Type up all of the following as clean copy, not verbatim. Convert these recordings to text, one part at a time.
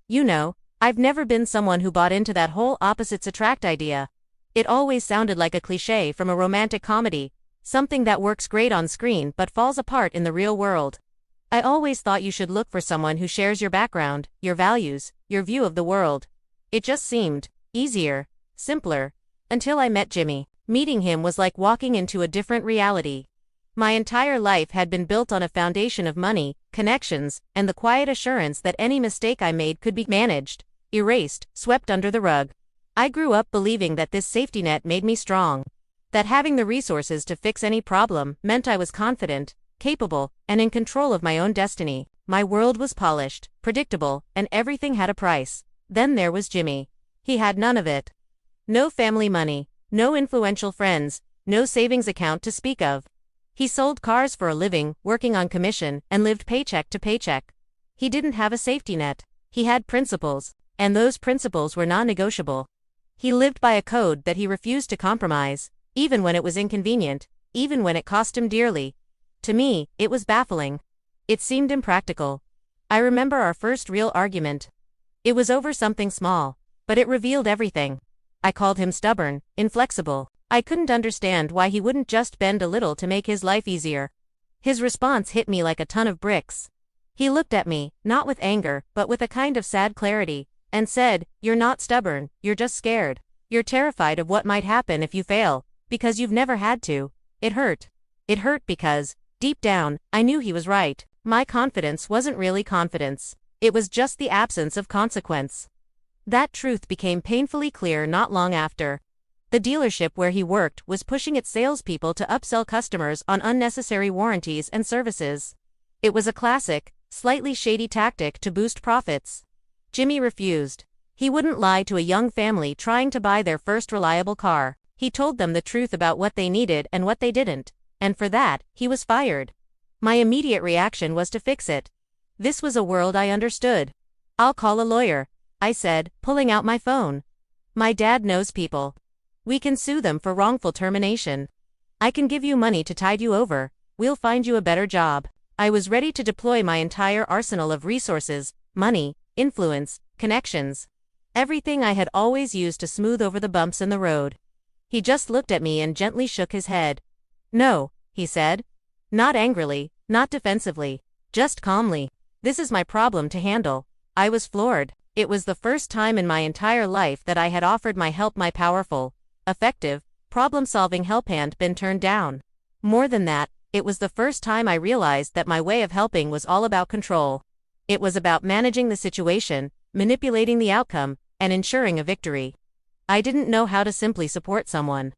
You know, I've never been someone who bought into that whole opposites attract idea. It always sounded like a cliché from a romantic comedy, something that works great on screen but falls apart in the real world. I always thought you should look for someone who shares your background, your values, your view of the world. It just seemed easier, simpler, until I met Jimmy. Meeting him was like walking into a different reality. My entire life had been built on a foundation of money, connections, and the quiet assurance that any mistake I made could be managed, erased, swept under the rug. I grew up believing that this safety net made me strong. That having the resources to fix any problem meant I was confident, capable, and in control of my own destiny. My world was polished, predictable, and everything had a price. Then there was Jimmy. He had none of it. No family money, no influential friends, no savings account to speak of. He sold cars for a living, working on commission, and lived paycheck to paycheck. He didn't have a safety net. He had principles, and those principles were non-negotiable. He lived by a code that he refused to compromise, even when it was inconvenient, even when it cost him dearly. To me, it was baffling. It seemed impractical. I remember our first real argument. It was over something small, but it revealed everything. I called him stubborn, inflexible. I couldn't understand why he wouldn't just bend a little to make his life easier. His response hit me like a ton of bricks. He looked at me, not with anger, but with a kind of sad clarity, and said, "You're not stubborn, you're just scared. You're terrified of what might happen if you fail, because you've never had to." It hurt. It hurt because, deep down, I knew he was right. My confidence wasn't really confidence. It was just the absence of consequence. That truth became painfully clear not long after. The dealership where he worked was pushing its salespeople to upsell customers on unnecessary warranties and services. It was a classic, slightly shady tactic to boost profits. Jimmy refused. He wouldn't lie to a young family trying to buy their first reliable car. He told them the truth about what they needed and what they didn't, and for that, he was fired. My immediate reaction was to fix it. This was a world I understood. "I'll call a lawyer," I said, pulling out my phone. "My dad knows people. We can sue them for wrongful termination. I can give you money to tide you over. We'll find you a better job." I was ready to deploy my entire arsenal of resources, money, influence, connections. Everything I had always used to smooth over the bumps in the road. He just looked at me and gently shook his head. "No," he said. Not angrily, not defensively, just calmly. "This is my problem to handle." I was floored. It was the first time in my entire life that I had offered my help, my powerful, effective, problem-solving help hand, been turned down. More than that, it was the first time I realized that my way of helping was all about control. It was about managing the situation, manipulating the outcome, and ensuring a victory. I didn't know how to simply support someone.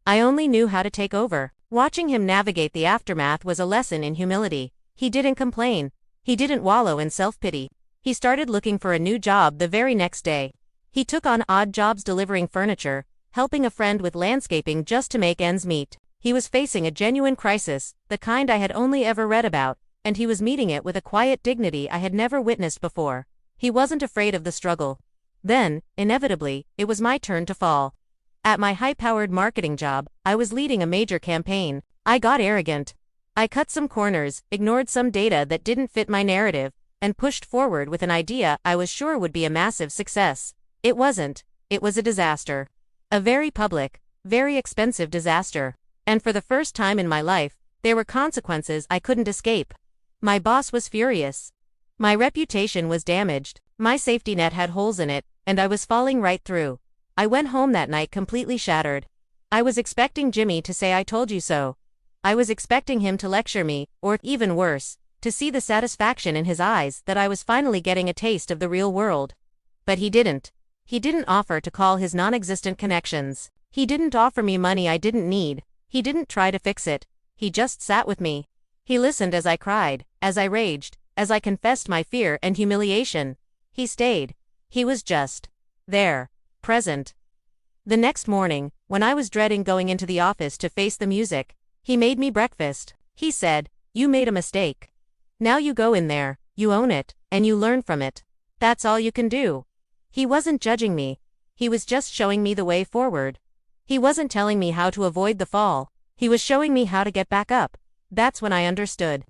I only knew how to take over. Watching him navigate the aftermath was a lesson in humility. He didn't complain. He didn't wallow in self-pity. He started looking for a new job the very next day. He took on odd jobs delivering furniture, helping a friend with landscaping just to make ends meet. He was facing a genuine crisis, the kind I had only ever read about, and he was meeting it with a quiet dignity I had never witnessed before. He wasn't afraid of the struggle. Then, inevitably, it was my turn to fall. At my high-powered marketing job, I was leading a major campaign. I got arrogant. I cut some corners, ignored some data that didn't fit my narrative, and pushed forward with an idea I was sure would be a massive success. It wasn't. It was a disaster. A very public, very expensive disaster. And for the first time in my life, there were consequences I couldn't escape. My boss was furious. My reputation was damaged. My safety net had holes in it, and I was falling right through. I went home that night completely shattered. I was expecting Jimmy to say "I told you so." I was expecting him to lecture me, or, even worse, to see the satisfaction in his eyes that I was finally getting a taste of the real world. But he didn't. He didn't offer to call his non-existent connections. He didn't offer me money I didn't need. He didn't try to fix it. He just sat with me. He listened as I cried, as I raged, as I confessed my fear and humiliation. He stayed. He was just there, present. The next morning, when I was dreading going into the office to face the music, he made me breakfast. He said, "You made a mistake. Now you go in there, you own it, and you learn from it. That's all you can do." He wasn't judging me. He was just showing me the way forward. He wasn't telling me how to avoid the fall. He was showing me how to get back up. That's when I understood.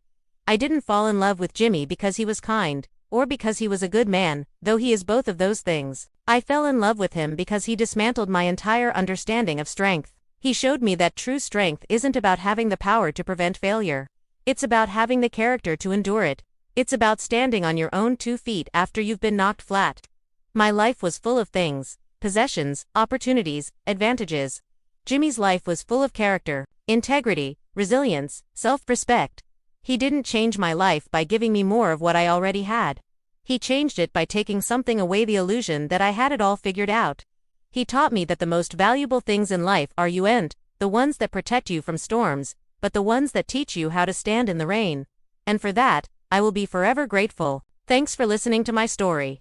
I didn't fall in love with Jimmy because he was kind. or because he was a good man, though he is both of those things. I fell in love with him because he dismantled my entire understanding of strength. He showed me that true strength isn't about having the power to prevent failure. It's about having the character to endure it. It's about standing on your own 2 feet after you've been knocked flat. My life was full of things, possessions, opportunities, advantages. Jimmy's life was full of character, integrity, resilience, self-respect. He didn't change my life by giving me more of what I already had. He changed it by taking something away, the illusion that I had it all figured out. He taught me that the most valuable things in life are the ones that protect you from storms, but the ones that teach you how to stand in the rain. And for that, I will be forever grateful. Thanks for listening to my story.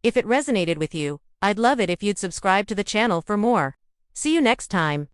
If it resonated with you, I'd love it if you'd subscribe to the channel for more. See you next time.